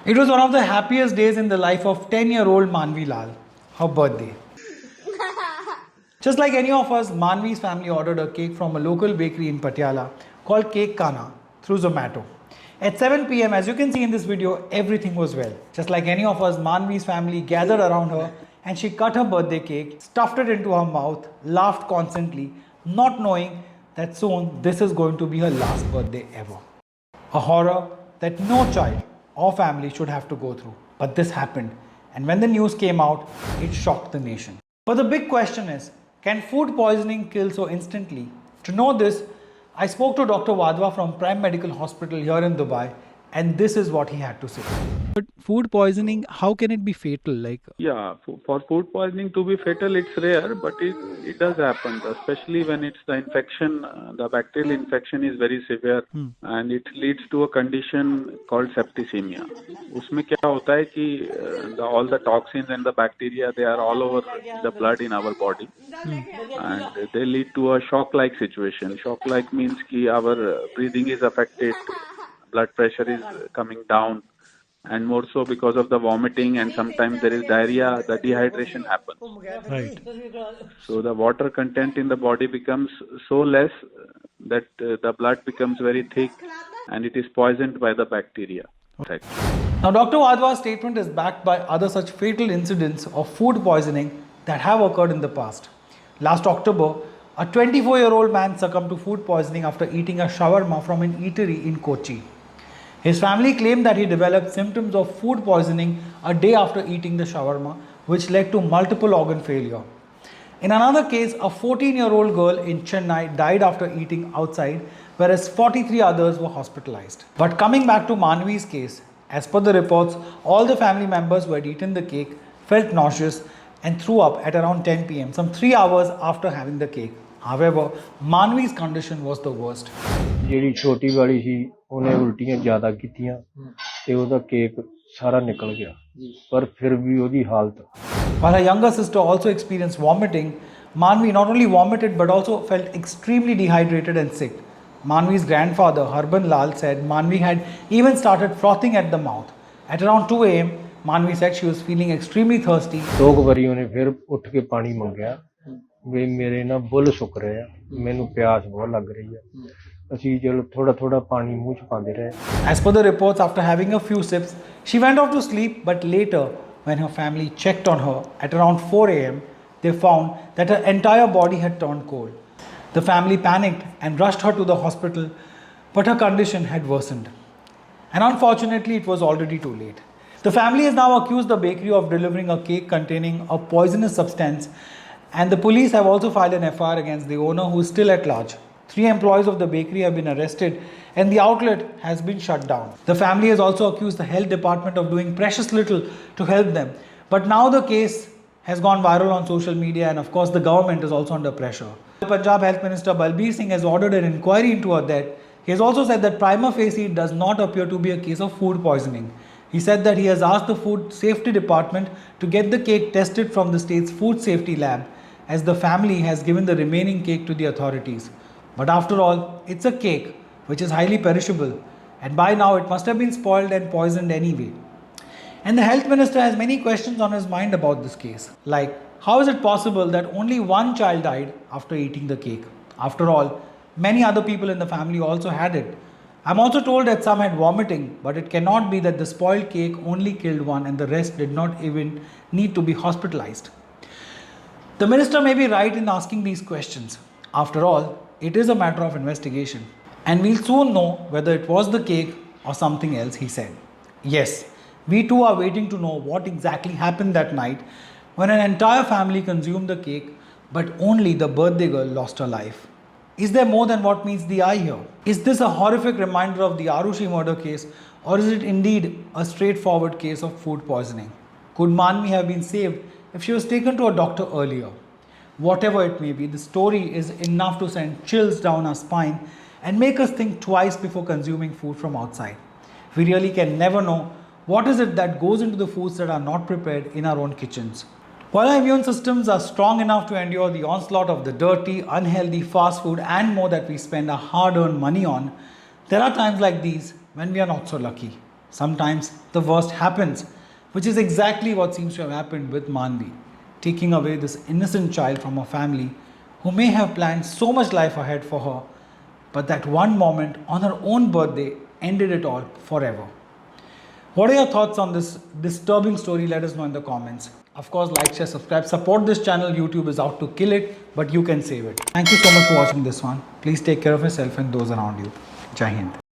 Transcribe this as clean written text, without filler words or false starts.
It was one of the happiest days in the life of 10-year-old Manvi Lal, her birthday. Just like any of us, Manvi's family ordered a cake from a local bakery in Patiala called Cake Kana through Zomato. At 7 pm, as you can see in this video, everything was well. Just like any of us, Manvi's family gathered around her and she cut her birthday cake, stuffed it into her mouth, laughed constantly, not knowing that soon this is going to be her last birthday ever. A horror that no child or family should have to go through. But this happened, and when the news came out, it shocked the nation. But the big question is, can food poisoning kill so instantly? To know this, I spoke to Dr. Wadhwa from Prime Medical Hospital here in Dubai, and this is what he had to say. But food poisoning, how can it be fatal? Yeah, for food poisoning to be fatal, it's rare, but it does happen, especially when it's the infection, the bacterial infection is very severe and it leads to a condition called septicemia. उसमें क्या होता है कि all the toxins and the bacteria, they are all over the blood in our body and they lead to a shock-like situation. Shock-like means कि our breathing is affected, blood pressure is coming down, and more so because of the vomiting, and sometimes there is diarrhea, the dehydration happens. Right. So the water content in the body becomes so less that the blood becomes very thick and it is poisoned by the bacteria. Right. Now, Dr. Wadhwa's statement is backed by other such fatal incidents of food poisoning that have occurred in the past. Last October, a 24-year-old man succumbed to food poisoning after eating a shawarma from an eatery in Kochi. His family claimed that he developed symptoms of food poisoning a day after eating the shawarma, which led to multiple organ failure. In another case, a 14-year-old girl in Chennai died after eating outside, whereas 43 others were hospitalized. But coming back to Manvi's case, as per the reports, all the family members who had eaten the cake felt nauseous and threw up at around 10 pm, some 3 hours after having the cake. However, Manvi's condition was the worst. ਜਿਹੜੀ ਛੋਟੀ ਵਾਲੀ ਸੀ ਉਹਨੇ ਉਲਟੀਆਂ ਜ਼ਿਆਦਾ ਕੀਤੀਆਂ ਤੇ ਉਹਦਾ cake ਸਾਰਾ ਨਿਕਲ ਗਿਆ ਪਰ ਫਿਰ ਵੀ ਉਹਦੀ ਹਾਲਤ While her younger sister also experienced vomiting, Manvi not only vomited but also felt extremely dehydrated and sick. Manvi's grandfather, Harban Lal, said Manvi had even started frothing at the mouth. At around 2 am, Manvi said she was feeling extremely thirsty. ਦੋ ਕੁ ਵਾਰੀ ਉਹਨੇ ਫਿਰ ਉੱਠ ਕੇ ਪਾਣੀ ਮੰਗਿਆ ਵੀ ਮੇਰੇ ਨਾ ਬੁੱਲ ਸੁੱਕ ਰਹੇ ਆ ਮੈਨੂੰ ਪਿਆਸ ਬਹੁਤ ਲੱਗ ਰਹੀ ਆ ਅਸੀਂ ਚਲੋ ਥੋੜਾ ਥੋੜਾ ਪਾਣੀ ਮੂੰਹ ਚ ਪਾਉਂਦੇ ਰਹੇ As per the reports, after having a few sips, she went off to sleep, but later, when her family checked on her at around 4 am, they found that her entire body had turned cold. The family panicked and rushed her to the hospital, but her condition had worsened. And unfortunately, it was already too late. The family has now accused the bakery of delivering a cake containing a poisonous substance, and the police have also filed an FIR against the owner, who is still at large. 3 employees of the bakery have been arrested and the outlet has been shut down. The family has also accused the health department of doing precious little to help them. But now the case has gone viral on social media, and of course the government is also under pressure. The Punjab Health Minister Balbir Singh has ordered an inquiry into her death. He has also said that prima facie it does not appear to be a case of food poisoning. He said that he has asked the Food Safety Department to get the cake tested from the state's food safety lab, as the family has given the remaining cake to the authorities. But after all, it's a cake which is highly perishable, and by now it must have been spoiled and poisoned anyway. And the health minister has many questions on his mind about this case, like how is it possible that only one child died after eating the cake? After all, many other people in the family also had it. I'm also told that some had vomiting, but it cannot be that the spoiled cake only killed one and the rest did not even need to be hospitalized. The minister may be right in asking these questions. After all, it is a matter of investigation, and we'll soon know whether it was the cake or something else, he said. Yes, we too are waiting to know what exactly happened that night when an entire family consumed the cake, but only the birthday girl lost her life. Is there more than what meets the eye here? Is this a horrific reminder of the Arushi murder case, or is it indeed a straightforward case of food poisoning? Could Manvi have been saved if she was taken to a doctor earlier? Whatever it may be, the story is enough to send chills down our spine and make us think twice before consuming food from outside. We really can never know what is it that goes into the foods that are not prepared in our own kitchens. While our immune systems are strong enough to endure the onslaught of the dirty, unhealthy fast food and more that we spend our hard-earned money on, there are times like these when we are not so lucky. Sometimes the worst happens, which is exactly what seems to have happened with Manvi, taking away this innocent child from her family who may have planned so much life ahead for her, but that one moment on her own birthday ended it all forever. What are your thoughts on this disturbing story? Let us know in the comments. Of course, like, share, subscribe, support this channel. YouTube is out to kill it, but you can save it. Thank you so much for watching this one. Please take care of yourself and those around you. Jai Hind.